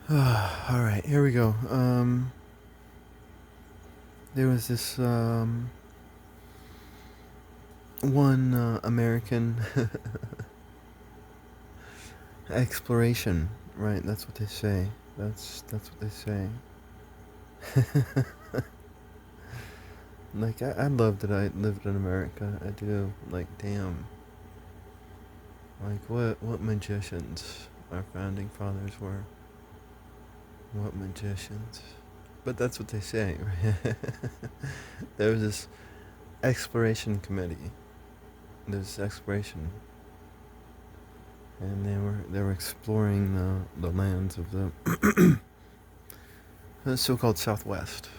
All right, here we go. There was this one American exploration, right? That's what they say. That's what they say. Like I love that I lived in America. I do. Like damn. Like what magicians our founding fathers were. What magicians. But that's what they say. Right? There was this exploration committee. This exploration, and they were exploring the lands of the so-called Southwest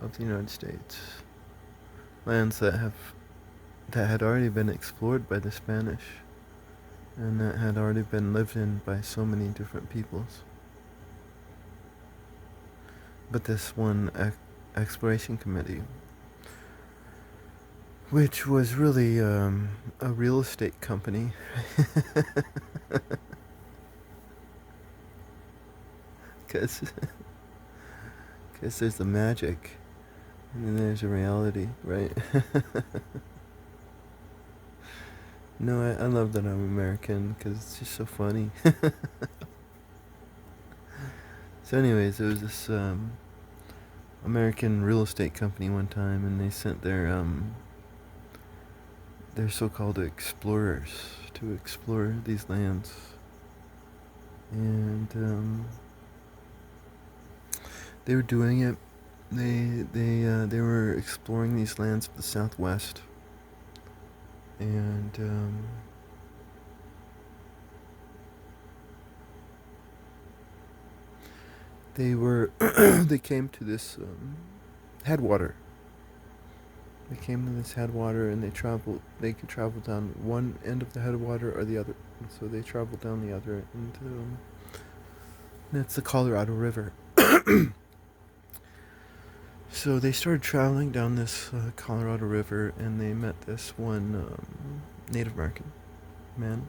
of the United States, lands that had already been explored by the Spanish, and that had already been lived in by so many different peoples. But this one exploration committee, which was really a real estate company, because there's the magic, and then there's a reality, right? No, I love that I'm American because it's just so funny. So, anyways, there was this American real estate company one time, and they sent their so-called explorers to explore these lands, and they were doing it. They were exploring these lands of the Southwest, and they were they came to this headwater. They came to this headwater, and they traveled. They could travel down one end of the headwater or the other. And so they traveled down the other, and that's the Colorado River. So they started traveling down this Colorado River, and they met this one Native American man,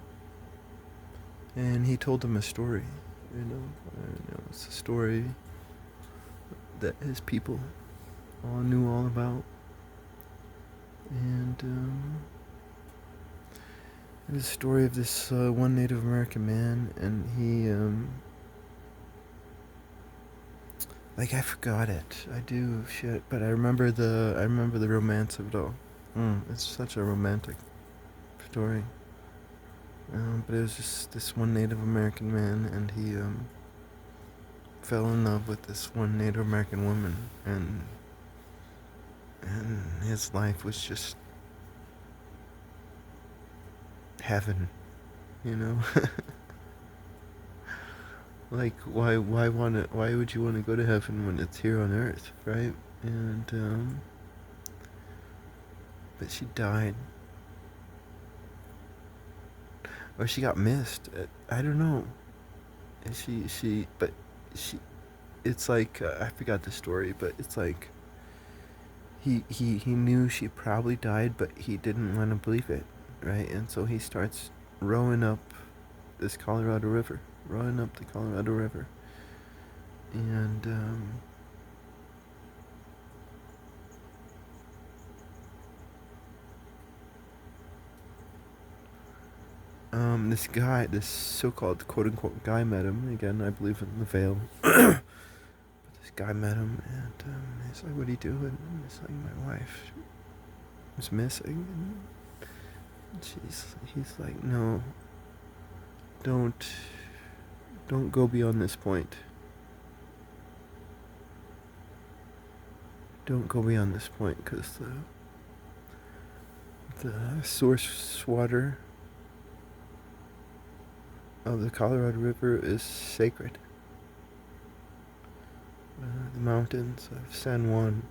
and he told them a story. It's a story that his people all knew all about, and it was a story of this one Native American man, and he like I forgot it. I do shit, but I remember the romance of it all. It's such a romantic story. But it was just this one Native American man, and he fell in love with this one Native American woman, and his life was just heaven, you know. Like why would you want to go to heaven when it's here on earth, right? And but she died, or she got missed. I don't know. And but she it's like I forgot the story, but it's like he knew she probably died, but he didn't want to believe it, right? And so he starts rowing up this Colorado River, rowing up the Colorado River, and this guy, this so-called quote-unquote guy met him again. I believe in the veil. But this guy met him, and he's like, "What are you doing?" And he's like, "My wife was missing." And he's like, "No, don't, don't go beyond this point. Don't go beyond this point, because the source water of the Colorado River is sacred. The mountains of San Juan.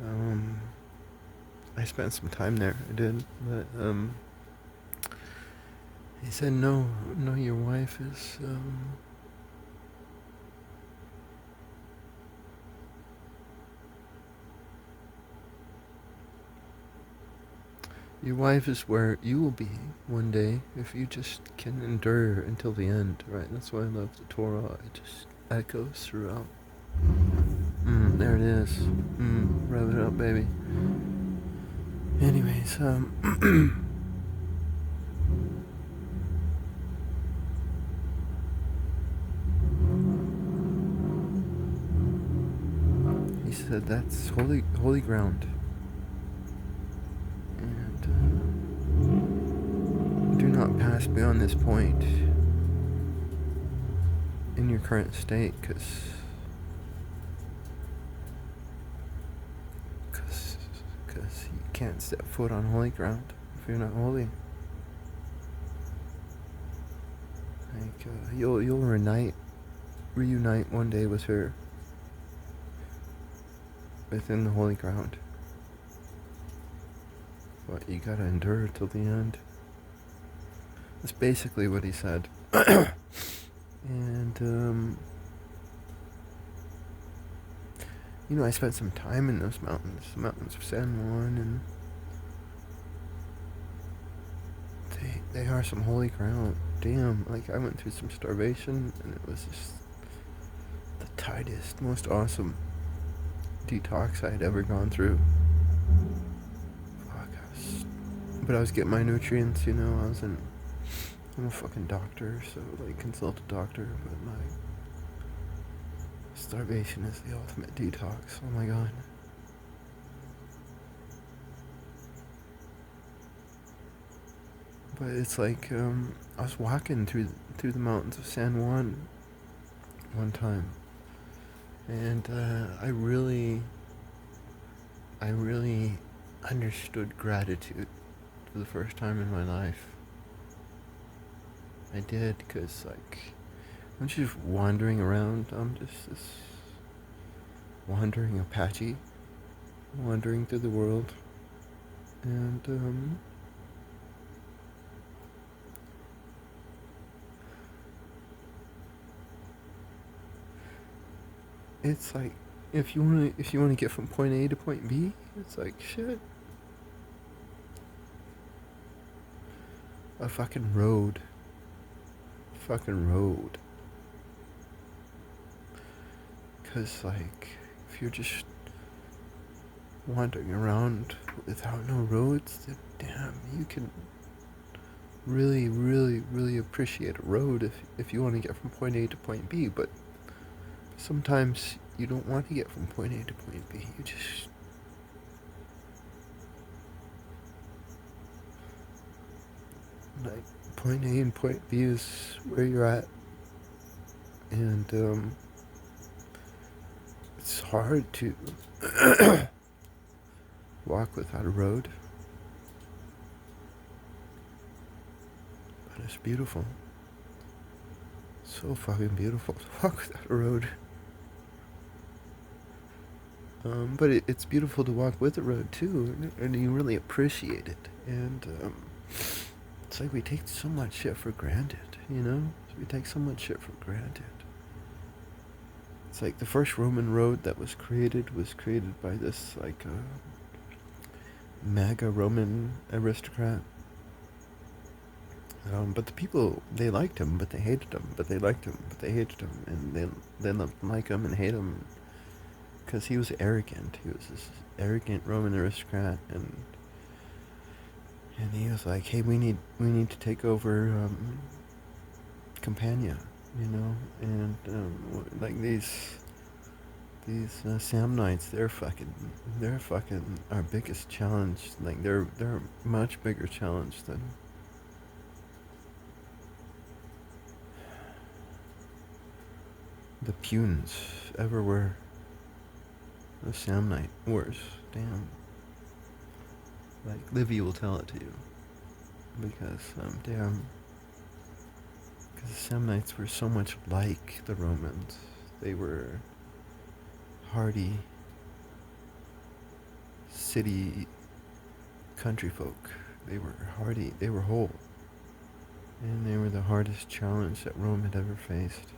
Um, I spent some time there. I did, but he said, "No, no, your wife is Your wife is where you will be one day if you just can endure until the end, right? That's why I love the Torah. It just echoes throughout. There it is. Rev it up, baby. Anyways, he said that's holy ground. And do not pass beyond this point in your current state, because you can't step foot on holy ground if you're not holy. Like you'll reunite one day with her within the holy ground, but you gotta endure till the end. That's basically what he said. And I spent some time in those mountains, the mountains of San Juan, and they are some holy ground. Damn, like I went through some starvation, and it was just the tightest, most awesome detox I had ever gone through. Fuck, but I was getting my nutrients, I'm a fucking doctor, so like consult a doctor, but like starvation is the ultimate detox. Oh my god. But it's like I was walking through the mountains of San Juan one time, and I really understood gratitude for the first time in my life. I did, because like I'm just wandering around. I'm just this wandering Apache, wandering through the world, and it's like if you wanna get from point A to point B, it's like shit. A fucking road. Cause like if you're just wandering around without no roads, then damn, you can really appreciate a road if you want to get from point A to point B. But sometimes you don't want to get from point A to point B. You just like point A and point B is where you're at, and it's hard to walk without a road, but it's beautiful. So fucking beautiful to walk without a road. But it's beautiful to walk with a road too, and you really appreciate it. And it's like we take so much shit for granted, We take so much shit for granted. It's like the first Roman road that was created by this like MAGA Roman aristocrat. But the people, they liked him, but they hated him, but they liked him, but they hated him, and they like him and hate him, because he was arrogant. He was this arrogant Roman aristocrat, and he was like, hey, we need to take over Campania, and like these Samnites, they're fucking our biggest challenge. Like they're a much bigger challenge than the Punes ever were. The Samnite wars, damn. Like Livy will tell it to you, because damn, because the Samnites were so much like the Romans. They were hardy city country folk. They were hardy. They were whole, and they were the hardest challenge that Rome had ever faced.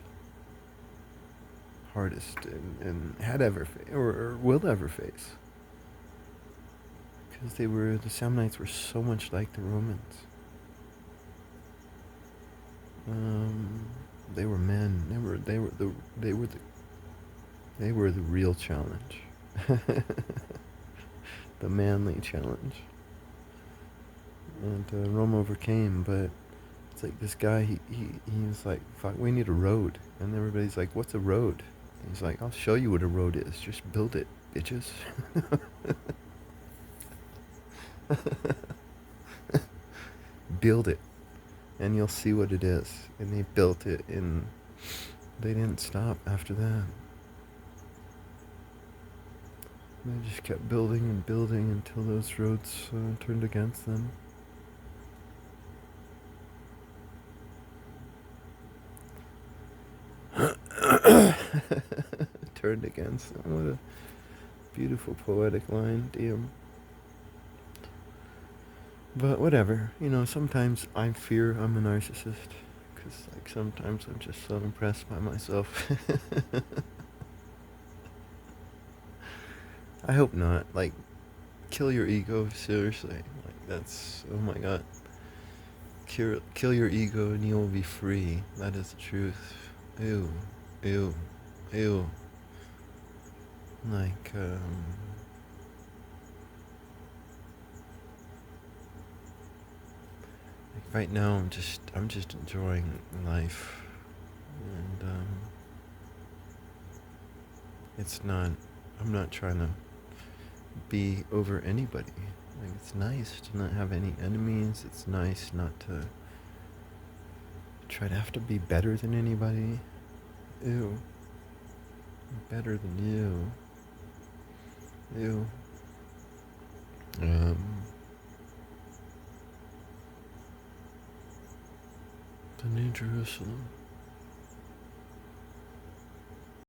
Hardest and had ever or will ever face. because the Samnites were so much like the Romans. They were men. They were the real challenge. The manly challenge. And Rome overcame, but it's like this guy, he was like, fuck, we need a road. And everybody's like, what's a road? And he's like, I'll show you what a road is. Just build it, bitches. Build it, and you'll see what it is. And they built it, and they didn't stop after that. They just kept building and building until those roads turned against them. Turned against them. What a beautiful poetic line. Damn. But whatever. Sometimes I fear I'm a narcissist. Because, like, sometimes I'm just so impressed by myself. I hope not. Like, kill your ego, seriously. Like, that's, oh my god. Kill your ego and you will be free. That is the truth. Ew. Ew. Ew. Like, right now I'm just enjoying life. And, I'm not trying to be over anybody. Like, it's nice to not have any enemies. It's nice not to try to have to be better than anybody. Ew. Better than you. Ew. The New Jerusalem.